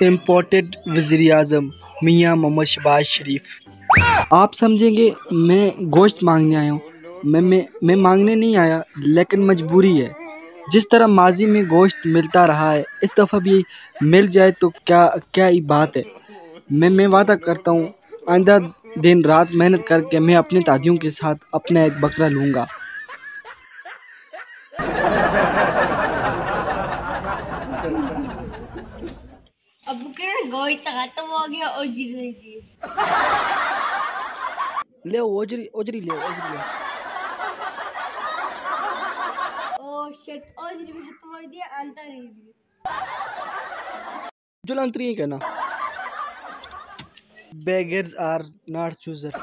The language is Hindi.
इम्पोर्टेड वज़ीर-ए-आज़म मियां मोहम्मद शहबाज शरीफ। आप समझेंगे मैं गोश्त मांगने आया हूँ। मैं मांगने नहीं आया, लेकिन मजबूरी है। जिस तरह माजी में गोश्त मिलता रहा है, इस दफ़ा भी मिल जाए तो क्या ही बात है। मैं वादा करता हूँ, आइंदा दिन रात मेहनत करके मैं अपने दादियों के साथ अपना एक बकरा लूँगा। अब गोश्त खत्म हो गया और ले ओजरी ओजरी ले ओजरी ले। ओ शिट ओजरी भी खत्म हो गया अंतर ही जुलंतरी कहना। Beggars are not choosers.